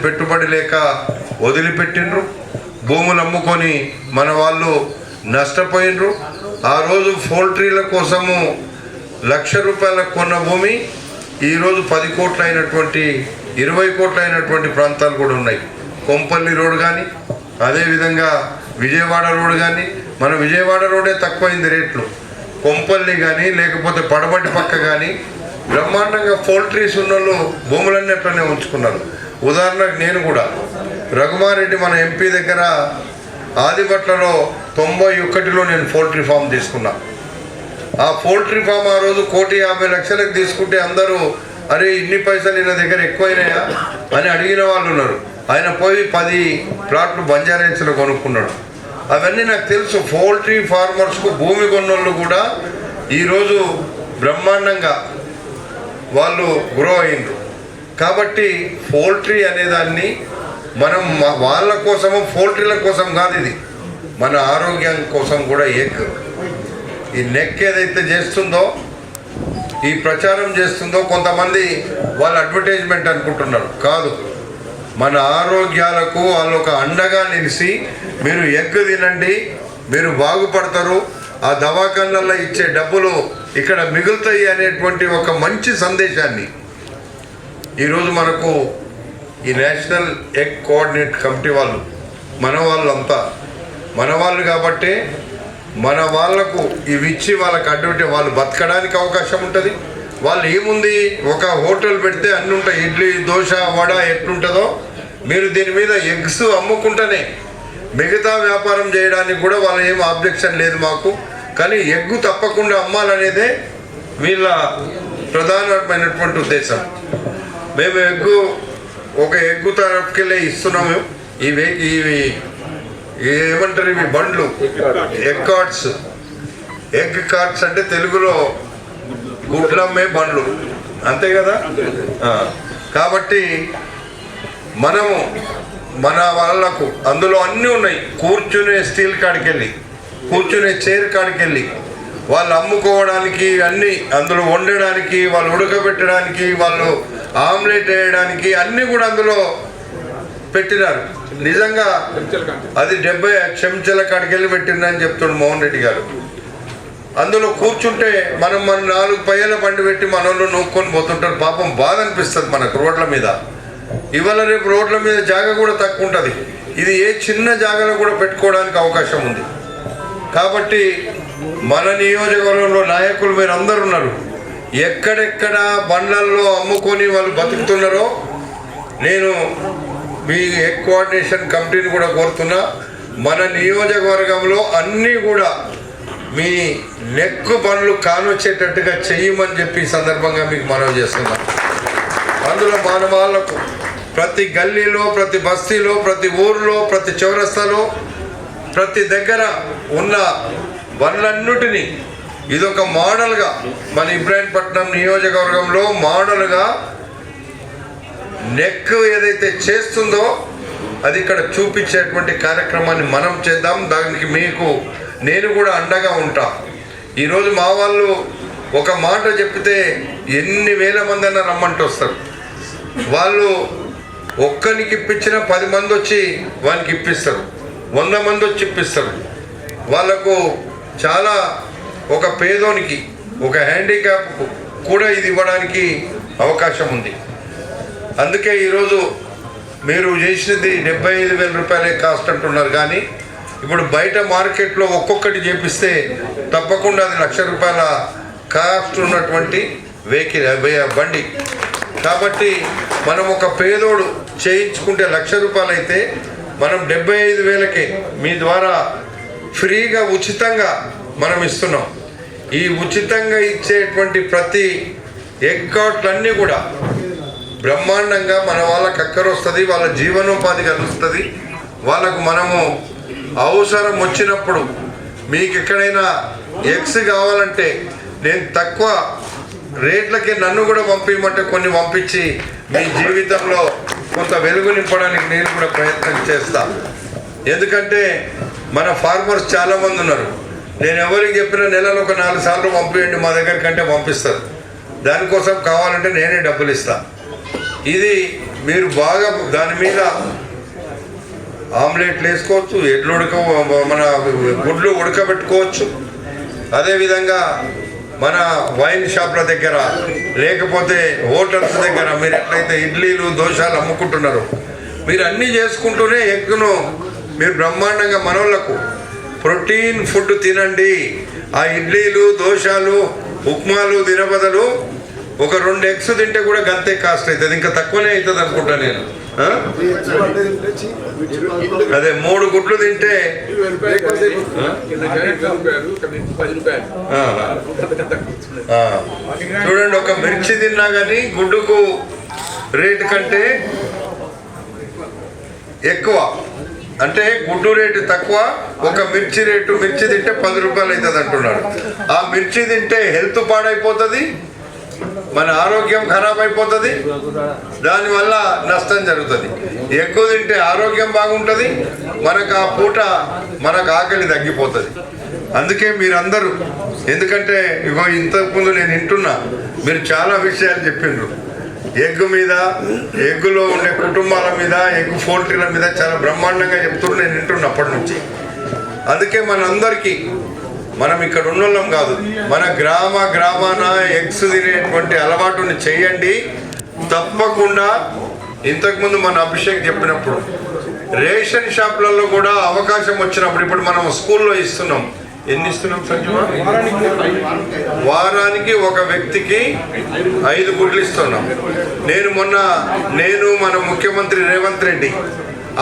పెట్టుబడి లేక వదిలిపెట్టిండ్రు, భూములు అమ్ముకొని మన వాళ్ళు నష్టపోయినరు. ఆ రోజు పౌల్ట్రీల కోసము ₹1,00,000 కొన్న భూమి ఈరోజు 10 కోట్లు అయినటువంటి 20 కోట్లు అయినటువంటి ప్రాంతాలు కూడా ఉన్నాయి. కొంపల్లి రోడ్ కానీ, అదేవిధంగా విజయవాడ రోడ్ కానీ, మన విజయవాడ రోడే తక్కువైంది రేట్లు. కొంపల్లి కానీ లేకపోతే పడమటి పక్క కానీ బ్రహ్మాండంగా పౌల్ట్రీస్ ఉన్న వాళ్ళు భూములన్నీ అట్లనే ఉంచుకున్నారు. ఉదాహరణకు నేను కూడా రఘుమారెడ్డి మన ఎంపీ దగ్గర ఆదిపట్లలో 91లో నేను పౌల్ట్రీ ఫామ్ తీసుకున్నా. ఆ పౌల్ట్రీ ఫామ్ ఆ రోజు 1,50,00,000 తీసుకుంటే అందరూ అరే ఇన్ని పైసలు ఈయన దగ్గర ఎక్కువైనాయా అని అడిగిన వాళ్ళు ఉన్నారు. ఆయన పోయి 10 ప్లాట్లు బంజారాహిల్స్లో కొనుక్కున్నాడు. అవన్నీ నాకు తెలుసు. పౌల్ట్రీ ఫార్మర్స్కు భూమి కొన్నోళ్ళు కూడా ఈరోజు బ్రహ్మాండంగా వాళ్ళు గ్రో అయ్యిండ్రు. కాబట్టి పౌల్ట్రీ అనేదాన్ని మనం వాళ్ళ కోసము, పౌల్ట్రీల కోసం కాదు, ఇది మన ఆరోగ్యం కోసం కూడా. ఈ నెక్ ఏదైతే చేస్తుందో, ఈ ప్రచారం చేస్తుందో కొంతమంది వాళ్ళ అడ్వర్టైజ్మెంట్ అనుకుంటున్నారు. కాదు, మన ఆరోగ్యాలకు వాళ్ళు ఒక అండగా నిలిచి మీరు ఎగ్ తినండి, మీరు బాగుపడతారు, ఆ దవాఖానల్లో ఇచ్చే డబ్బులు ఇక్కడ మిగులుతాయి అనేటువంటి ఒక మంచి సందేశాన్ని ఈరోజు మనకు ఈ నేషనల్ ఎగ్ కోఆర్డినేట్ కమిటీ వాళ్ళు, మన వాళ్ళంతా మన వాళ్ళు కాబట్టి మన వాళ్లకు ఇవి ఇచ్చి వాళ్ళకి అడ్డుంటే వాళ్ళు బతకడానికి అవకాశం ఉంటుంది. వాళ్ళు ఏముంది, ఒక హోటల్ పెడితే అన్నీ ఉంటాయి, ఇడ్లీ దోశ వడ ఎట్లుంటుందో, మీరు దీని మీద ఎగ్స్ అమ్ముకుంటేనే మిగతా వ్యాపారం చేయడానికి కూడా వాళ్ళ ఏం ఆబ్జెక్షన్ లేదు మాకు. కానీ ఎగ్గు తప్పకుండా అమ్మాలనేదే వీళ్ళ ప్రధానమైనటువంటి ఉద్దేశం. మేము ఒక ఎగ్గు తరఫుకెళ్ళి ఇస్తున్నాము. ఇవి ఏమంటారు, ఇవి బండ్లు, ఎగ్ కార్ట్స్ అంటే తెలుగులో గుడ్లమ్మే బండ్లు, అంతే కదా. కాబట్టి మనము మన వాళ్ళకు అందులో అన్నీ ఉన్నాయి. కూర్చునే స్టీల్ కాడికి వెళ్ళి, కూర్చునే చైర్ కాడికి వెళ్ళి వాళ్ళు అమ్ముకోవడానికి అన్నీ, అందులో వండడానికి, వాళ్ళు ఉడకబెట్టడానికి, వాళ్ళు ఆమ్లెట్ వేయడానికి అన్నీ కూడా అందులో పెట్టినారు. నిజంగా అది 70 చెంచాల కాడికి వెళ్ళి పెట్టిందని చెప్తున్నాడు మోహన్ రెడ్డి గారు. అందులో కూర్చుంటే మన 4 పయ్యల బండి పెట్టి మనోళ్ళు నూక్కొని పోతుంటారు. పాపం బాధ అనిపిస్తుంది మనకు రోడ్ల మీద. ఇవాళ రేపు రోడ్ల మీద జాగా కూడా తక్కువ ఉంటుంది. ఇది ఏ చిన్న జాగాలో కూడా పెట్టుకోవడానికి అవకాశం ఉంది. కాబట్టి మన నియోజకవర్గంలో నాయకులు మీరు అందరు ఉన్నారు. ఎక్కడెక్కడ బండ్లల్లో అమ్ముకొని వాళ్ళు బతుకుతున్నారో నేను మీ ఎగ్ కోఆర్డినేషన్ కమిటీని కూడా కోరుతున్నా, మన నియోజకవర్గంలో అన్నీ కూడా మీ నెక్ బండ్లు కానొచ్చేటట్టుగా చెయ్యమని చెప్పి ఈ సందర్భంగా మీకు మనవి చేస్తున్నాం. అందులో మన వాళ్ళకు ప్రతి గల్లీలో, ప్రతి బస్తీలో, ప్రతి ఊరిలో, ప్రతి చౌరస్తాలో, ప్రతి దగ్గర ఉన్న బండ్లన్నిటినీ ఇదొక మోడల్గా మన ఇబ్రాహీంపట్నం నియోజకవర్గంలో మోడల్గా నెక్ ఏదైతే చేస్తుందో అది ఇక్కడ చూపించేటువంటి కార్యక్రమాన్ని మనం చేద్దాం. దానికి మీకు నేను కూడా అండగా ఉంటా. ఈరోజు మా వాళ్ళు ఒక మాట చెప్తే ఎన్ని వేల మంది అన్న రమ్మంటూ వస్తారు. వాళ్ళు ఒక్కరికి ఇప్పించిన 10 మంది వచ్చి వానికి ఇప్పిస్తారు, 100 మంది వచ్చి ఇప్పిస్తారు. వాళ్ళకు చాలా ఒక పేదోనికి, ఒక హ్యాండిక్యాప్కు కూడా ఇది ఇవ్వడానికి అవకాశం ఉంది. అందుకే ఈరోజు మీరు చేసినది 75,000 రూపాయలే కాస్ట్ అంటున్నారు. కానీ ఇప్పుడు బయట మార్కెట్లో ఒక్కొక్కటి చేపిస్తే తప్పకుండా అది ₹1,00,000 కాస్ట్ ఉన్నటువంటి బండి. కాబట్టి మనం ఒక పేదోడు చేయించుకుంటే ₹1,00,000 అయితే మనం 75,000కే మీ ద్వారా ఫ్రీగా ఉచితంగా మనం ఇస్తున్నాం. ఈ ఉచితంగా ఇచ్చేటువంటి ప్రతి ఎగ్ కార్ట్లన్నీ కూడా బ్రహ్మాండంగా మన వాళ్ళకి అక్కర వస్తుంది, వాళ్ళ జీవనోపాధి కలుస్తుంది. వాళ్ళకు మనము అవసరం వచ్చినప్పుడు మీకు ఎక్కడైనా ఎగ్స్ కావాలంటే నేను తక్కువ రేట్లకి నన్ను కూడా పంపించమంటే కొన్ని పంపించి మీ జీవితంలో కొంత వెలుగు నింపడానికి నేను కూడా ప్రయత్నం చేస్తా. ఎందుకంటే మన ఫార్మర్స్ చాలామంది ఉన్నారు. నేను ఎవరికి చెప్పినా నెలలో ఒక 4 సార్లు పంపించండి మా దగ్గర కంటే పంపిస్తారు. దానికోసం కావాలంటే నేనే డబ్బులు ఇస్తాను. ఇది మీరు బాగా దాని మీద ఆమ్లెట్లు వేసుకోవచ్చు, మన గుడ్లు ఉడకబెట్టుకోవచ్చు. అదేవిధంగా మన వైన్ షాప్ల దగ్గర లేకపోతే హోటల్స్ దగ్గర మీరు ఎట్లయితే ఇడ్లీలు దోశలు అమ్ముకుంటున్నారో మీరు అన్నీ చేసుకుంటూనే ఎగ్గును మీరు బ్రహ్మాండంగా మనోళ్లకు ప్రోటీన్ ఫుడ్ తినండి. ఆ ఇడ్లీలు దోశలు ఉప్మాలు తిన బదులు ఒక 2 ఎగ్స్ తింటే కూడా గంతే కాస్ట్ అవుతుంది, ఇంకా తక్కువనే అవుతుంది అనుకుంటా నేను. అదే 3 గుడ్లు తింటే చూడండి, ఒక మిర్చి తిన్నా కానీ గుడ్డుకు రేటు కంటే ఎక్కువ, అంటే గుడ్డు రేటు తక్కువ, ఒక మిర్చి తింటే 10 రూపాయలు అవుతుంది అంటున్నాడు. ఆ మిర్చి తింటే హెల్త్ పాడైపోతుంది, మన ఆరోగ్యం ఖరాబ్ అయిపోతుంది, దానివల్ల నష్టం జరుగుతుంది. ఎక్కువ తింటే ఆరోగ్యం బాగుంటుంది, మనకు ఆ పూట మనకు ఆకలి తగ్గిపోతుంది. అందుకే మీరందరూ, ఎందుకంటే ఇగో ఇంతకుముందు నేను వింటున్నా, మీరు చాలా విషయాలు చెప్పిండ్రు ఎగ్గు మీద, ఎగ్గులో ఉండే కుటుంబాల మీద, ఎగ్గు పోల్ట్రీల మీద చాలా బ్రహ్మాండంగా చెప్తున్నారు, నేను వింటున్నా అప్పటి నుంచి. అందుకే మనందరికీ, మనం ఇక్కడ ఉన్నోళ్ళం కాదు, మన గ్రామాన ఎగ్స్ తినేటువంటి అలవాటుని చేయండి తప్పకుండా. ఇంతకుముందు మన అభిషేక్ చెప్పినప్పుడు రేషన్ షాపులలో కూడా అవకాశం వచ్చినప్పుడు, ఇప్పుడు మనం స్కూల్లో ఇస్తున్నాం, ఎన్ని ఇస్తున్నాం సంజీవ? వారానికి ఒక వ్యక్తికి 5 గుడ్లు ఇస్తున్నాం. నేను మన ముఖ్యమంత్రి రేవంత్ రెడ్డి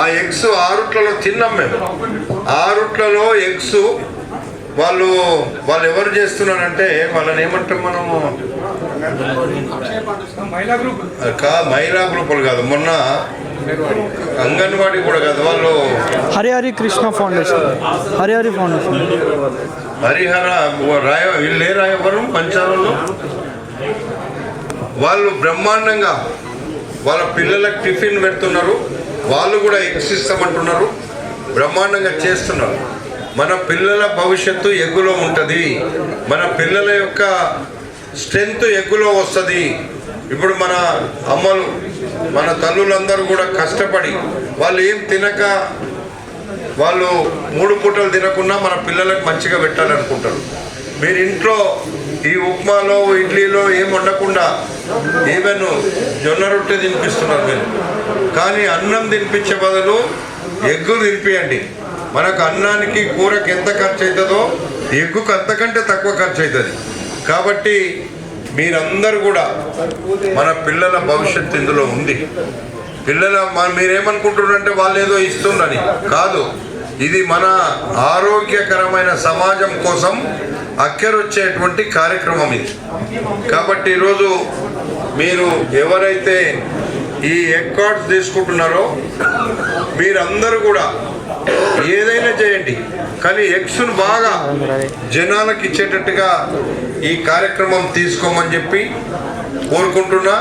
ఆ ఎగ్స్ 6 తిన్నాం మేము. 6 ఎగ్స్ వాళ్ళు ఎవరు చేస్తున్నారంటే వాళ్ళని ఏమంటాం మనము, మహిళా గ్రూపులు కాదు, మొన్న అంగన్వాడీ కూడా కాదు, వాళ్ళు హరిహర కృష్ణ ఫౌండేషన్, వీళ్ళే రాయవరం పంచాలలో వాళ్ళు బ్రహ్మాండంగా వాళ్ళ పిల్లలకు టిఫిన్ పెడుతున్నారు, వాళ్ళు కూడా ఎగ్స్ ఇస్తామంటున్నారు, బ్రహ్మాండంగా చేస్తున్నారు. మన పిల్లల భవిష్యత్తు ఎగ్గులో ఉంటుంది, మన పిల్లల యొక్క స్ట్రెంగ్త్ ఎగ్గులో వస్తుంది. ఇప్పుడు మన అమ్మలు, మన తల్లులందరూ కూడా కష్టపడి వాళ్ళు ఏం తినక, వాళ్ళు 3 పూటలు తినకుండా మన పిల్లలకు మంచిగా పెట్టాలనుకుంటారు. మీరు ఇంట్లో ఈ ఉప్మాలో ఇడ్లీలో ఏం వండకుండా ఈవెన్ జొన్న రొట్టె తినిపిస్తున్నారు మీరు, కానీ అన్నం తినిపించే బదులు ఎగ్గు తినిపియండి. మనకు అన్నానికి కూరకి ఎంత ఖర్చు అవుతుందో ఎగ్గుకు అంతకంటే తక్కువ ఖర్చు అవుతుంది. కాబట్టి మీరందరూ కూడా, మన పిల్లల భవిష్యత్తు ఇందులో ఉంది. మీరేమనుకుంటున్నారంటే వాళ్ళు ఏదో ఇస్తుందని కాదు, ఇది మన ఆరోగ్యకరమైన సమాజం కోసం అక్కరొచ్చేటువంటి కార్యక్రమం ఇది. కాబట్టి ఈరోజు మీరు ఎవరైతే ఈ ఎగ్ కార్డ్స్ తీసుకుంటున్నారో మీరందరూ కూడా ఏదైనా చేయండి, కానీ ఎగ్స్ను బాగా జనాలకు ఇచ్చేటట్టుగా ఈ కార్యక్రమం తీసుకోమని చెప్పి కోరుకుంటున్నా.